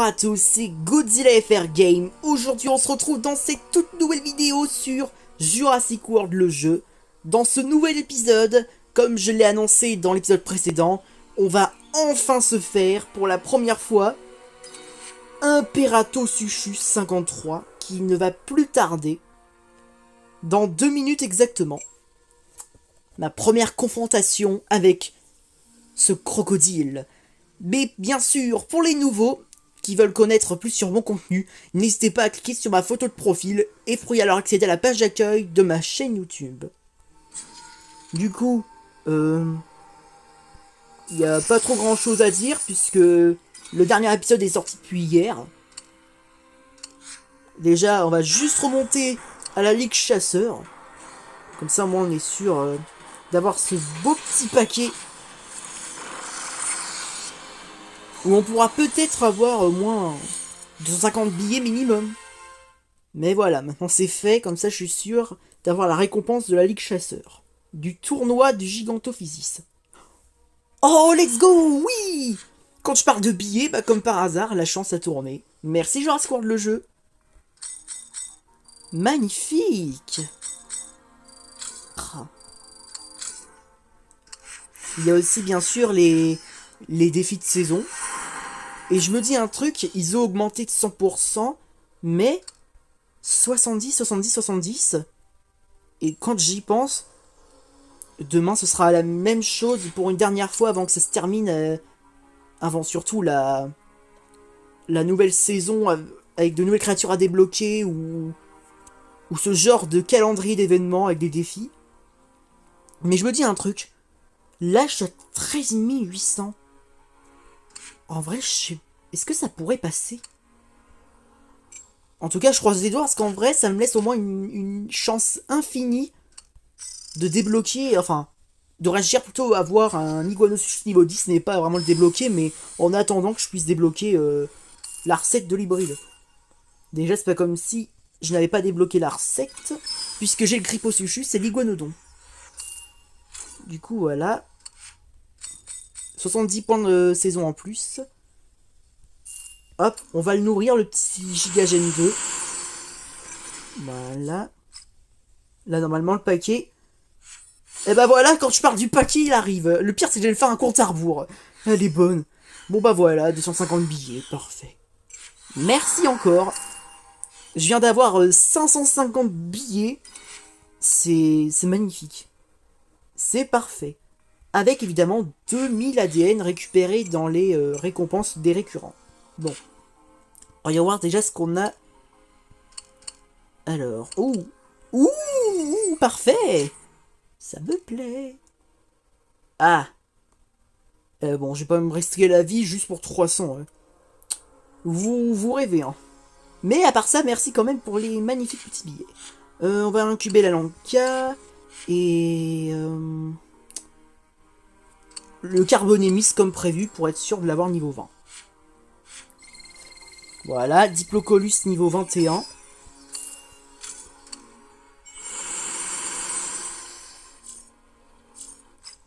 Bonjour à tous, c'est Godzilla FR Game. Aujourd'hui on se retrouve dans cette toute nouvelle vidéo sur Jurassic World le jeu. Dans ce nouvel épisode, comme je l'ai annoncé dans l'épisode précédent, on va enfin se faire pour la première fois Imperatosuchus 53 qui ne va plus tarder. Dans 2 minutes exactement. Ma première confrontation avec ce crocodile. Mais bien sûr, pour les nouveaux qui veulent connaître plus sur mon contenu, n'hésitez pas à cliquer sur ma photo de profil et pourriez alors accéder à la page d'accueil de ma chaîne YouTube. Du coup, il n'y a pas trop grand chose à dire puisque le dernier épisode est sorti depuis hier. Déjà, on va juste remonter à la Ligue Chasseur. Comme ça, moi, on est sûr d'avoir ce beau petit paquet où on pourra peut-être avoir au moins 250 billets minimum. Mais voilà, maintenant c'est fait, comme ça je suis sûr d'avoir la récompense de la Ligue Chasseur. Du tournoi du Gigantophysis. Oh, let's go, oui. Quand je parle de billets, bah comme par hasard, la chance a tourné. Merci Jurassic World le jeu. Magnifique. Il y a aussi bien sûr les défis de saison. Et je me dis un truc, ils ont augmenté de 100%, mais 70, 70, 70. Et quand j'y pense, demain ce sera la même chose pour une dernière fois avant que ça se termine. Avant surtout la nouvelle saison avec de nouvelles créatures à débloquer ou ce genre de calendrier d'événements avec des défis. Mais je me dis un truc, là je suis à 13 800. En vrai, je sais... Est-ce que ça pourrait passer? En tout cas, je croise les doigts parce qu'en vrai, ça me laisse au moins une chance infinie de débloquer... Enfin, de réagir plutôt à avoir un Iguanosuchus niveau 10, n'est pas vraiment le débloquer, mais en attendant que je puisse débloquer la recette de l'hybride. Déjà, c'est pas comme si je n'avais pas débloqué la recette, puisque j'ai le Cryposuchus et l'Iguanodon. Du coup, voilà. 70 points de saison en plus. Hop, on va le nourrir, le petit Gigagen 2. Voilà. Là, normalement, le paquet... Et bah voilà, quand je parle du paquet, il arrive. Le pire, c'est que j'allais faire un compte à rebours. Elle est bonne. Bon bah voilà, 250 billets, parfait. Merci encore. Je viens d'avoir 550 billets. C'est magnifique. C'est parfait. Avec évidemment 2000 ADN récupérés dans les récompenses des récurrents. Bon. On va y voir déjà ce qu'on a. Alors. Ouh. Ouh, parfait. Ça me plaît. Ah. Bon, je vais pas me risquer la vie juste pour 300. Hein. Vous rêvez, hein. Mais à part ça, merci quand même pour les magnifiques petits billets. On va incuber la Lanka. Et... le Carbonémis comme prévu pour être sûr de l'avoir niveau 20. Voilà, Diplocolus niveau 21.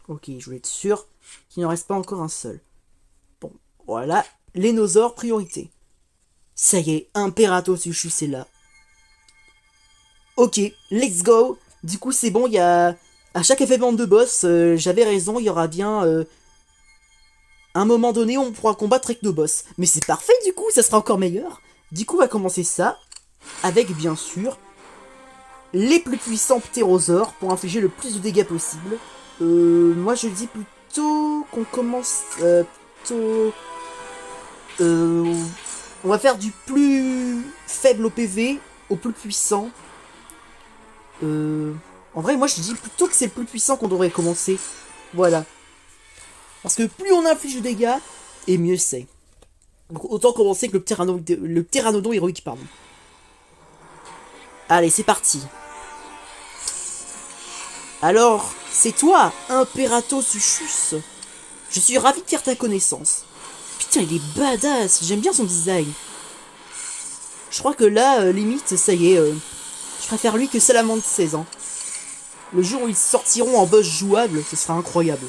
Ok, je voulais être sûr qu'il n'en reste pas encore un seul. Bon, voilà, Lénosaure priorité. Ça y est, Imperatosuchus est là. Ok, let's go. Du coup, c'est bon, il y a... À chaque événement de boss, j'avais raison, il y aura bien... un moment donné, on pourra combattre avec nos boss. Mais c'est parfait, du coup, ça sera encore meilleur. Du coup, on va commencer ça, avec, bien sûr, les plus puissants ptérosaures, pour infliger le plus de dégâts possible. Moi, je dis plutôt qu'on commence... plutôt... on va faire du plus faible au PV au plus puissant. En vrai, moi, je dis plutôt que c'est le plus puissant qu'on devrait commencer. Voilà. Parce que plus on inflige de dégâts, et mieux c'est. Donc autant commencer que le pteranodon héroïque, pardon. Allez, c'est parti. Alors, c'est toi, Imperatosuchus. Je suis ravi de faire ta connaissance. Putain, il est badass, j'aime bien son design. Je crois que là, limite, ça y est, je préfère lui que Salamandre 16 ans. Le jour où ils sortiront en boss jouable, ce sera incroyable.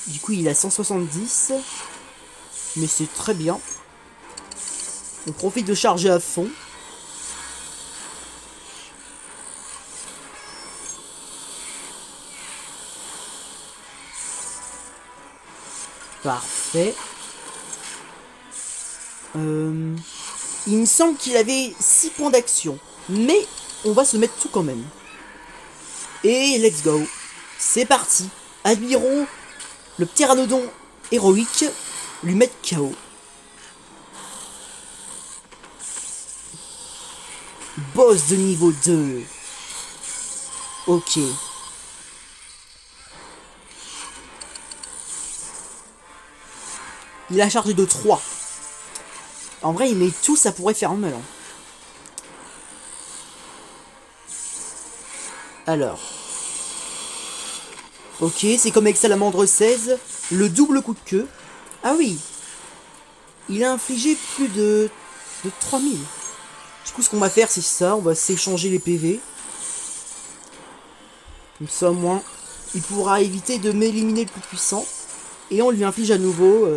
Du coup, il a 170. Mais c'est très bien. On profite de charger à fond. Parfait. Il me semble qu'il avait 6 points d'action. Mais on va se mettre tout quand même. Et let's go. C'est parti. Admirons le pteranodon héroïque lui mettre KO. Boss de niveau 2. Ok. Il a chargé de 3. En vrai, il met tout, ça pourrait faire mal. Hein. Alors. Ok, c'est comme avec Salamandre 16. Le double coup de queue. Ah oui. Il a infligé plus de 3000. Du coup, ce qu'on va faire, c'est ça. On va s'échanger les PV. Comme ça, au moins, il pourra éviter de m'éliminer le plus puissant. Et on lui inflige à nouveau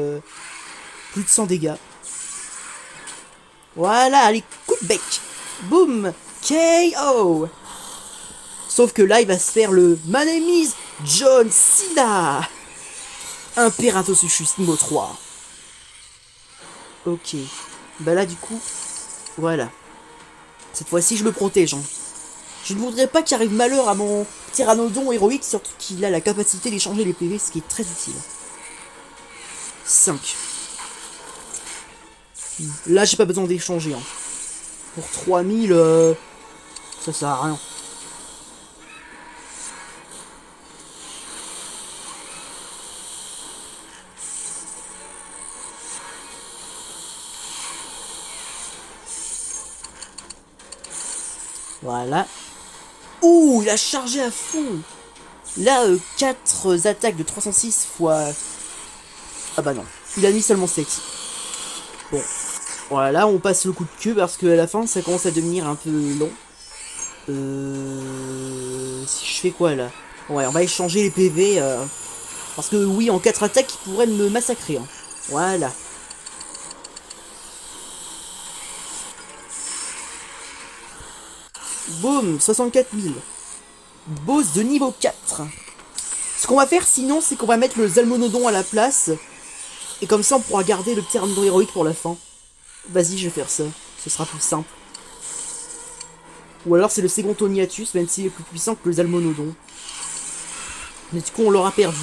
plus de 100 dégâts. Voilà, allez, coup de bec. Boum. KO. Sauf que là, il va se faire le My name is John Cena. Imperatosuchus niveau 3. Ok. Bah là, du coup, voilà. Cette fois-ci, je me protège. Hein. Je ne voudrais pas qu'il arrive malheur à mon pteranodon héroïque, surtout qu'il a la capacité d'échanger les PV, ce qui est très utile. 5. Là, j'ai pas besoin d'échanger. Hein. Pour 3000, ça sert à rien. Voilà. Ouh, il a chargé à fond. Là, 4 attaques de 306 fois... Ah bah non, il a mis seulement 7. Bon, voilà, on passe le coup de queue parce qu'à la fin, ça commence à devenir un peu long. Si je fais quoi, là? Ouais, on va échanger les PV. Parce que oui, en 4 attaques, il pourrait me massacrer. Hein. Voilà. Boum, 64 000. Boss de niveau 4. Ce qu'on va faire sinon, c'est qu'on va mettre le Zalmonodon à la place. Et comme ça, on pourra garder le pteranodon héroïque pour la fin. Vas-y, je vais faire ça. Ce sera plus simple. Ou alors c'est le Segantoniatus, même s'il est plus puissant que le Zalmonodon. Mais du coup, on l'aura perdu.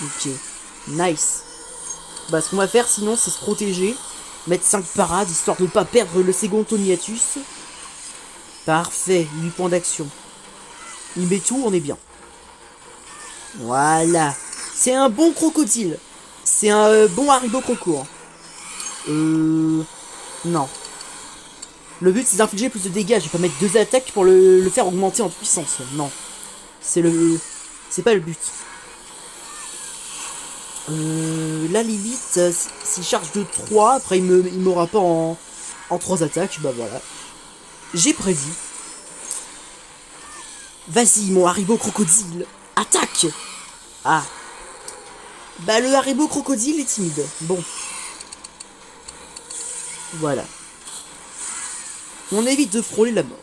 Ok. Nice. Bah, ce qu'on va faire sinon, c'est se protéger. Mettre 5 parades, histoire de ne pas perdre le Segantoniatus. Parfait, 8 points d'action. Il met tout, on est bien. Voilà. C'est un bon crocodile. C'est un bon Haribo Croco. Non. Le but c'est d'infliger plus de dégâts. Je vais pas mettre 2 attaques pour le faire augmenter en puissance. Non. C'est pas le but. Là limite, s'il charge de 3, après il m'aura pas en 3 attaques, bah voilà. J'ai prédit. Vas-y mon Haribo Crocodile, attaque. Ah. Bah le Haribo Crocodile est timide. Bon. Voilà. On évite de frôler la mort.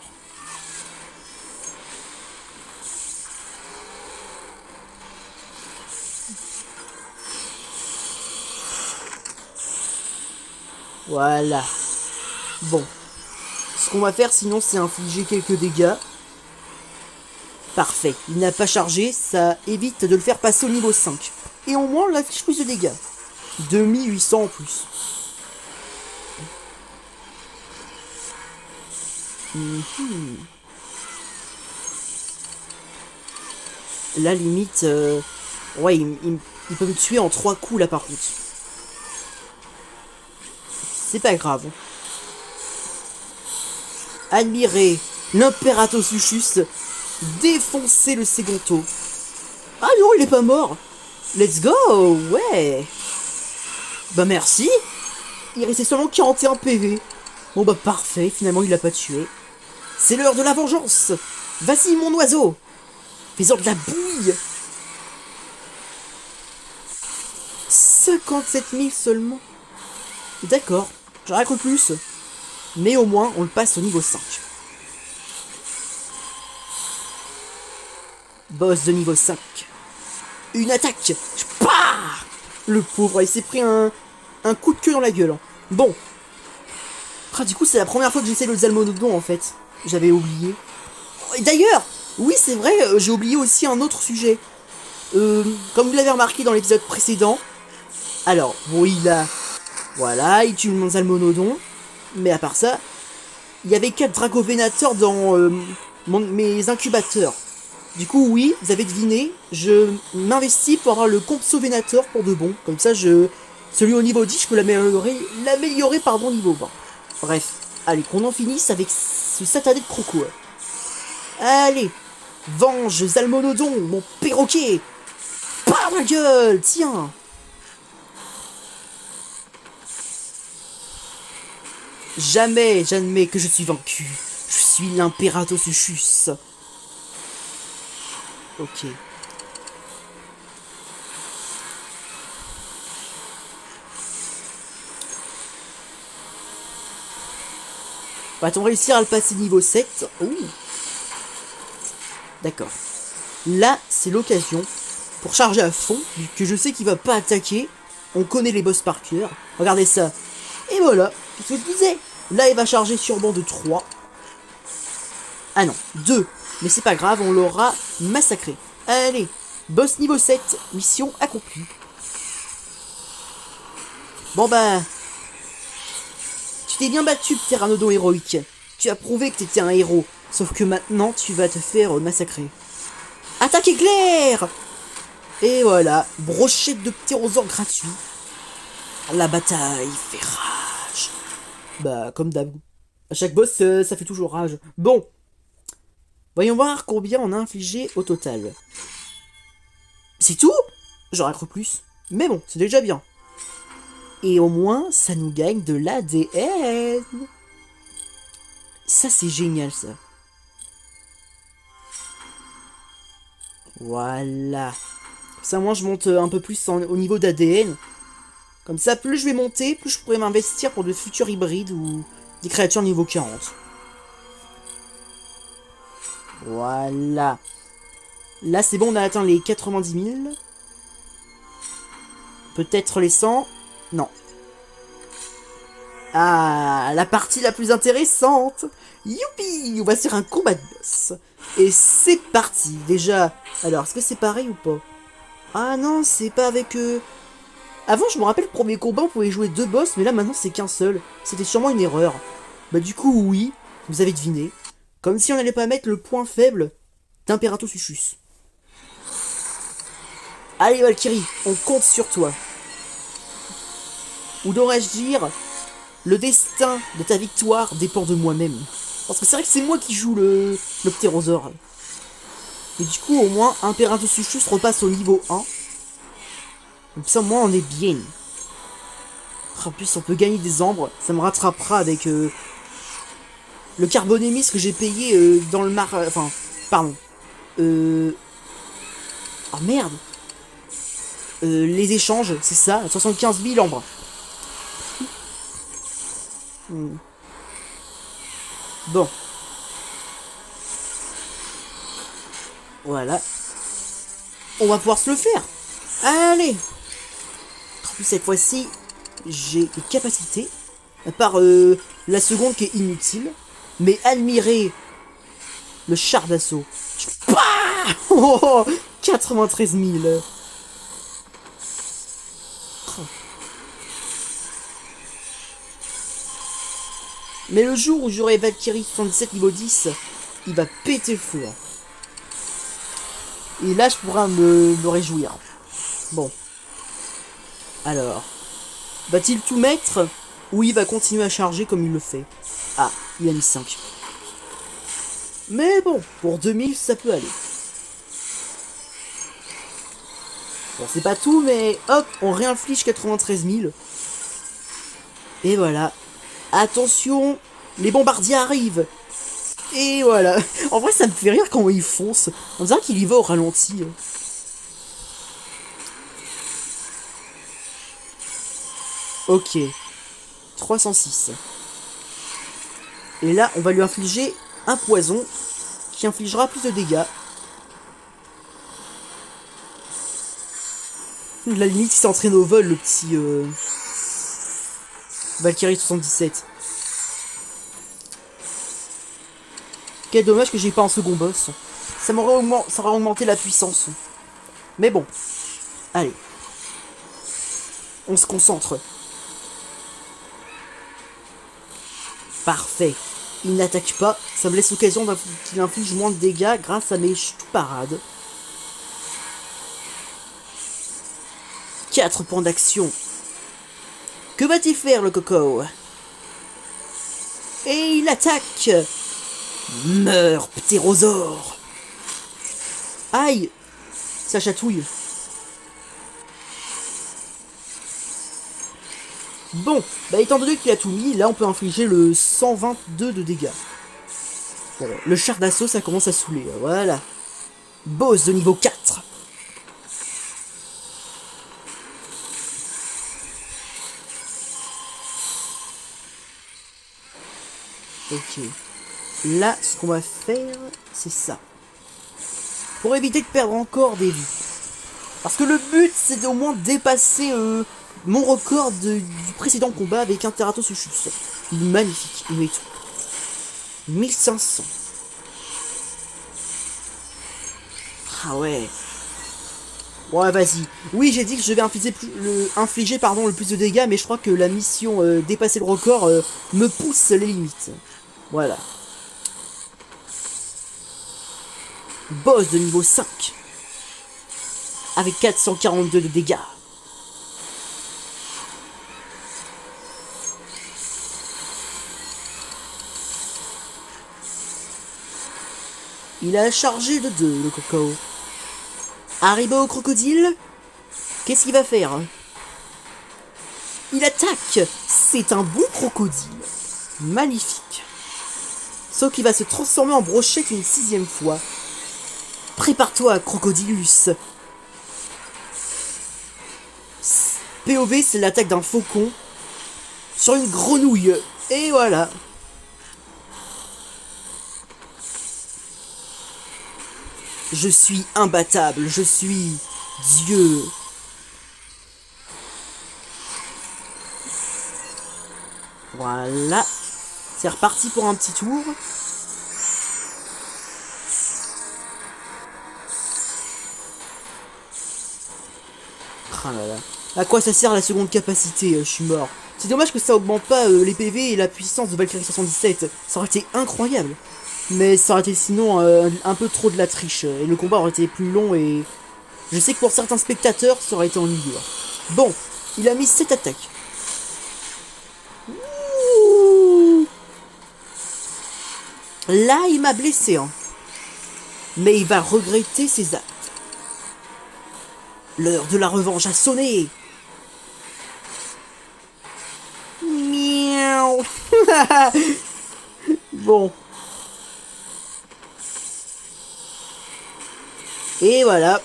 Voilà. Bon. Ce qu'on va faire sinon c'est infliger quelques dégâts. Parfait. Il n'a pas chargé, ça évite de le faire passer au niveau 5. Et au moins on affiche plus de dégâts. 2800 en plus. Là limite... Ouais, il peut me tuer en 3 coups là par contre. C'est pas grave. Admirez l'Imperatosuchus défoncer le Segonto. Ah non, il est pas mort. Let's go, ouais. Bah merci. Il restait seulement 41 PV. Bon bah parfait, finalement il l'a pas tué. C'est l'heure de la vengeance. Vas-y, mon oiseau. Fais-en de la bouille. 57 000 seulement. D'accord, j'aurais cru plus. Mais au moins, on le passe au niveau 5. Boss de niveau 5. Une attaque. Pah, le pauvre, il s'est pris un coup de queue dans la gueule. Bon. Ah, du coup, c'est la première fois que j'essaie le Zalmonodon, en fait. J'avais oublié. Et d'ailleurs, oui, c'est vrai, j'ai oublié aussi un autre sujet. Comme vous l'avez remarqué dans l'épisode précédent. Alors, oui, là, voilà, il tue mon Zalmonodon. Mais à part ça, il y avait 4 Dragovénateurs dans mes incubateurs. Du coup, oui, vous avez deviné, je m'investis pour avoir le Compsovénateur pour de bon. Comme ça, celui au niveau 10, je peux l'améliorer pardon, niveau 20. Bref, allez, qu'on en finisse avec ce satané de croco. Allez, venge Zalmonodon, mon perroquet. Par la gueule, tiens. Jamais que je suis vaincu. Je suis l'Imperatosuchus. Ok. Va-t-on réussir à le passer niveau 7? Ouh. D'accord. Là, c'est l'occasion pour charger à fond, vu que je sais qu'il va pas attaquer. On connaît les boss par cœur. Regardez ça. Et voilà, c'est ce que je disais. Là, il va charger sûrement de 3. Ah non, 2. Mais c'est pas grave, on l'aura massacré. Allez, boss niveau 7, mission accomplie. Bon bah... Tu t'es bien battu, Pteranodon héroïque. Tu as prouvé que t'étais un héros. Sauf que maintenant, tu vas te faire massacrer. Attaque éclair! Et voilà, brochette de ptérosaure gratuit. La bataille fait rage. Bah, comme d'hab. À chaque boss, ça fait toujours rage. Bon. Voyons voir combien on a infligé au total. C'est tout? J'aurais cru plus. Mais bon, c'est déjà bien. Et au moins, ça nous gagne de l'ADN. Ça, c'est génial, ça. Voilà. Ça, moi, je monte un peu plus au niveau d'ADN. Comme ça, plus je vais monter, plus je pourrai m'investir pour de futurs hybrides ou des créatures niveau 40. Voilà. Là, c'est bon, on a atteint les 90 000. Peut-être les 100. Non. Ah, la partie la plus intéressante. Youpi, on va faire un combat de boss. Et c'est parti. Déjà, alors, est-ce que c'est pareil ou pas? Ah non, c'est pas avec eux. Avant, je me rappelle, le premier combat, on pouvait jouer 2 boss, mais là, maintenant, c'est qu'un seul. C'était sûrement une erreur. Bah du coup, oui, vous avez deviné. Comme si on n'allait pas mettre le point faible d'Imperatosuchus. Allez, Valkyrie, on compte sur toi. Ou devrais-je dire, le destin de ta victoire dépend de moi-même. Parce que c'est vrai que c'est moi qui joue le ptérosaure. Et du coup, au moins, Imperatosuchus repasse au niveau 1. Comme ça, moi, on est bien. En plus, on peut gagner des ambres. Ça me rattrapera avec le carbonémis que j'ai payé dans le mar... Enfin, pardon. Ah merde. Les échanges, c'est ça, 75 000 ambres. Bon. Voilà. On va pouvoir se le faire. Allez. En plus, cette fois-ci, j'ai des capacités. À part la seconde qui est inutile. Mais admirez le char d'assaut. Oh, 93 000. Mais le jour où j'aurai Valkyrie 77 niveau 10, il va péter le feu. Et là, je pourrai me réjouir. Bon. Alors. Va-t-il tout mettre? Ou il va continuer à charger comme il le fait? Ah, il a mis 5. Mais bon, pour 2000, ça peut aller. Bon, c'est pas tout, mais hop, on réinflige 93 000. Et voilà. Attention, les bombardiers arrivent. Et voilà. En vrai, ça me fait rire quand il fonce. On dirait qu'il y va au ralenti. Ok. 306. Et là, on va lui infliger un poison qui infligera plus de dégâts. La limite, il s'entraîne au vol, le petit Valkyrie 77. Quel dommage que j'ai pas un second boss. Ça aurait augmenté la puissance. Mais bon. Allez. On se concentre. Parfait. Il n'attaque pas. Ça me laisse l'occasion qu'il inflige moins de dégâts grâce à mes parades. 4 points d'action. Que va-t-il faire, le coco? Et il attaque. Meurs, ptérosaure. Aïe. Ça chatouille. Bon, bah étant donné qu'il a tout mis, là on peut infliger le 122 de dégâts. Bon, le char d'assaut ça commence à saouler, voilà. Boss de niveau 4. Ok. Là, ce qu'on va faire, c'est ça. Pour éviter de perdre encore des vies. Parce que le but, c'est au moins dépasser mon record du précédent combat avec un Teratosuchus. Il est magnifique, il met tout. 1500. Ah ouais. Ouais, vas-y. Oui, j'ai dit que je vais infliger, le plus de dégâts, mais je crois que la mission dépasser le record me pousse les limites. Voilà. Boss de niveau 5. Avec 442 de dégâts. Il a chargé de 2, le coco. Arrivé au crocodile, qu'est-ce qu'il va faire? Il attaque. C'est un bon crocodile. Magnifique. Sauf qu'il va se transformer en brochette une 6e fois. Prépare-toi, Crocodilus. POV, c'est l'attaque d'un faucon sur une grenouille. Et voilà. Je suis imbattable, je suis Dieu. Voilà. C'est reparti pour un petit tour. Ah là là. À quoi ça sert la seconde capacité? Je suis mort. C'est dommage que ça augmente pas les PV et la puissance de Valkyrie 77. Ça aurait été incroyable. Mais ça aurait été sinon un peu trop de la triche. Et le combat aurait été plus long et... Je sais que pour certains spectateurs, ça aurait été ennuyeux. Bon, il a mis 7 attaques. Ouh. Là, il m'a blessé. Hein. Mais il va regretter ses actes. L'heure de la revanche a sonné. Miaou. Bon. Et voilà.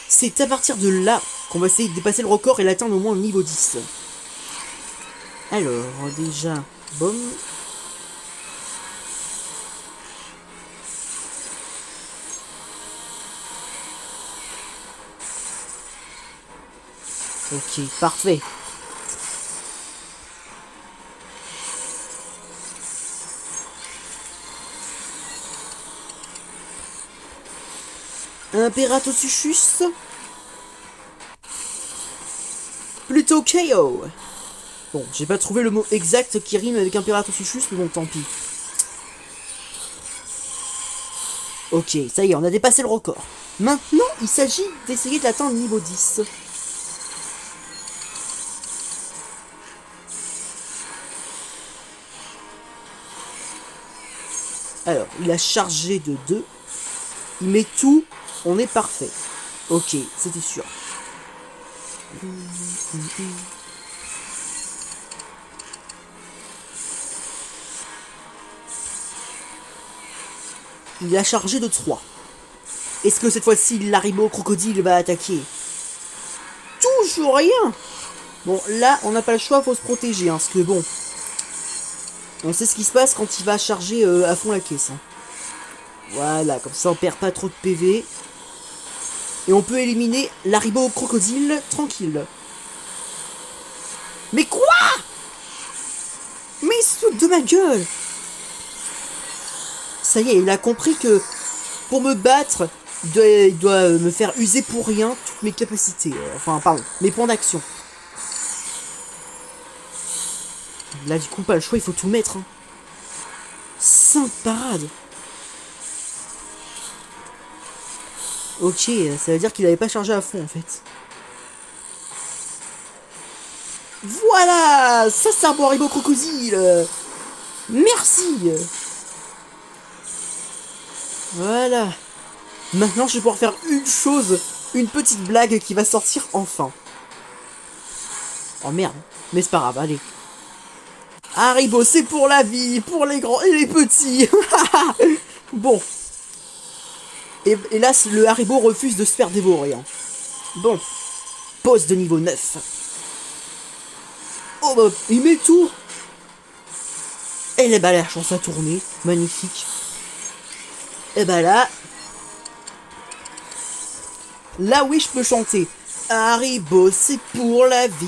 C'est à partir de là qu'on va essayer de dépasser le record et l'atteindre au moins au niveau 10. Alors, déjà, bon. Ok, parfait. Imperatosuchus. Plutôt KO. Bon, j'ai pas trouvé le mot exact qui rime avec Imperatosuchus, mais bon, tant pis. Ok, ça y est, on a dépassé le record. Maintenant, il s'agit d'essayer de l'atteindre niveau 10. Alors, il a chargé de 2. Il met tout, on est parfait. Ok, c'était sûr. il a chargé de 3. Est-ce que cette fois-ci, l'Haribo crocodile va attaquer? Toujours rien. Bon, là, on n'a pas le choix, faut se protéger, hein, parce que bon... On sait ce qui se passe quand il va charger à fond la caisse. Hein. Voilà, comme ça on perd pas trop de PV. Et on peut éliminer l'Haribo crocodile tranquille. Mais quoi? Mais il se fout de ma gueule. Ça y est, il a compris que pour me battre, il doit me faire user pour rien toutes mes capacités. Enfin, pardon, mes points d'action. Là, du coup, pas le choix, il faut tout mettre. Hein. 5 parades. Ok, ça veut dire qu'il avait pas chargé à fond, en fait. Voilà. Ça, c'est un bon Haribo crocodile. Merci. Voilà. Maintenant, je vais pouvoir faire une chose. Une petite blague qui va sortir enfin. Oh merde. Mais c'est pas grave, allez. Haribo, c'est pour la vie, pour les grands et les petits. Bon. Et là, le Haribo refuse de se faire dévorer. Hein. Bon. Pause de niveau 9. Oh bah, il met tout. Et les bah, la chance à tourner. Magnifique. Et bah là... Là, oui, je peux chanter. Haribo, c'est pour la vie.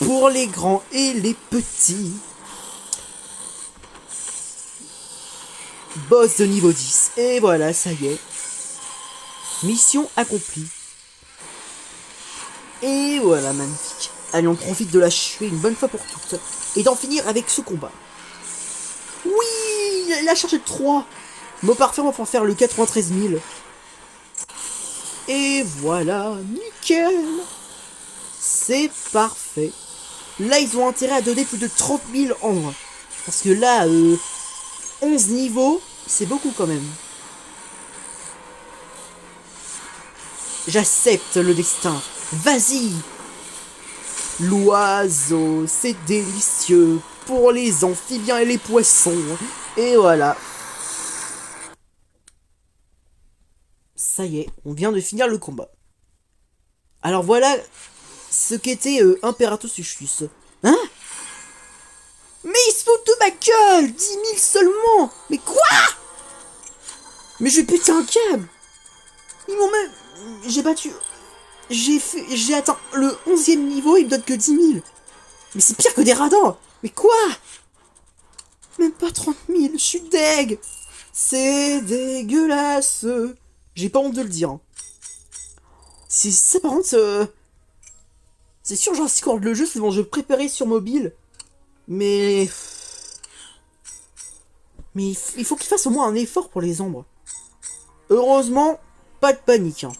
Pour les grands et les petits. Boss de niveau 10. Et voilà, ça y est. Mission accomplie. Et voilà, magnifique. Allez, on profite de l'achever une bonne fois pour toutes. Et d'en finir avec ce combat. Oui, il a chargé de 3. Mot parfait, on va pouvoir faire le 93 000. Et voilà, nickel. C'est parfait. Là, ils ont intérêt à donner plus de 30 000 en moins. Parce que là, 11 niveaux, c'est beaucoup quand même. J'accepte le destin. Vas-y. L'oiseau, c'est délicieux pour les amphibiens et les poissons. Et voilà. Ça y est, on vient de finir le combat. Alors voilà ce qu'était Imperatus Lucius. Hein? Mais ils se foutent de ma gueule! 10 000 seulement! Mais quoi? Mais je vais péter un câble! Ils m'ont même... J'ai battu... J'ai atteint le 11e niveau, ils me donnent que 10 000. Mais c'est pire que des radins! Mais quoi? Même pas 30 000, je suis deg! C'est dégueulasse! J'ai pas honte de le dire. Hein. C'est ça par contre... C'est sûr, Jurassic World le jeu, c'est mon jeu préféré sur mobile. Mais... il faut qu'il fasse au moins un effort pour les ombres. Heureusement, pas de panique. Hein.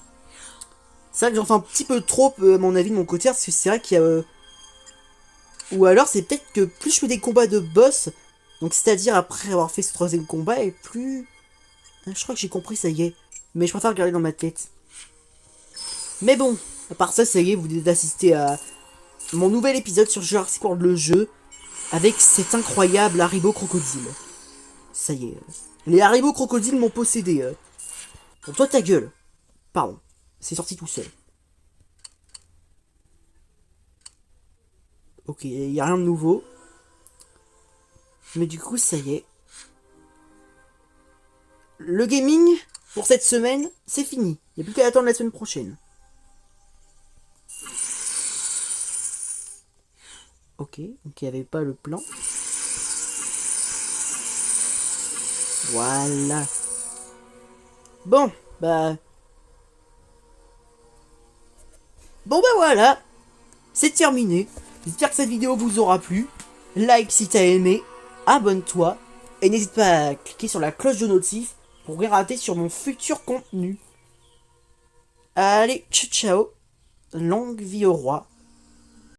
C'est vrai que j'en fais un petit peu trop, à mon avis, de mon côté, parce que c'est vrai qu'il y a... Ou alors, c'est peut-être que plus je fais des combats de boss, donc c'est-à-dire après avoir fait ce 3e combat, et plus... Je crois que j'ai compris, ça y est. Mais je préfère regarder dans ma tête. Mais bon, à part ça, ça y est, vous venez d'assister à mon nouvel épisode sur Jurassic World le jeu, avec cet incroyable Haribo crocodile. Ça y est. Les Haribo crocodiles m'ont possédé. Bon, toi, ta gueule. Pardon. C'est sorti tout seul. Ok, il n'y a rien de nouveau. Mais du coup, ça y est. Le gaming, pour cette semaine, c'est fini. Il n'y a plus qu'à attendre la semaine prochaine. Ok, donc il n'y avait pas le plan. Voilà. Bon, bah... Bon bah voilà. C'est terminé. J'espère que cette vidéo vous aura plu. Like si t'as aimé. Abonne-toi. Et n'hésite pas à cliquer sur la cloche de notif pour rien rater sur mon futur contenu. Allez, ciao ciao. Longue vie au roi.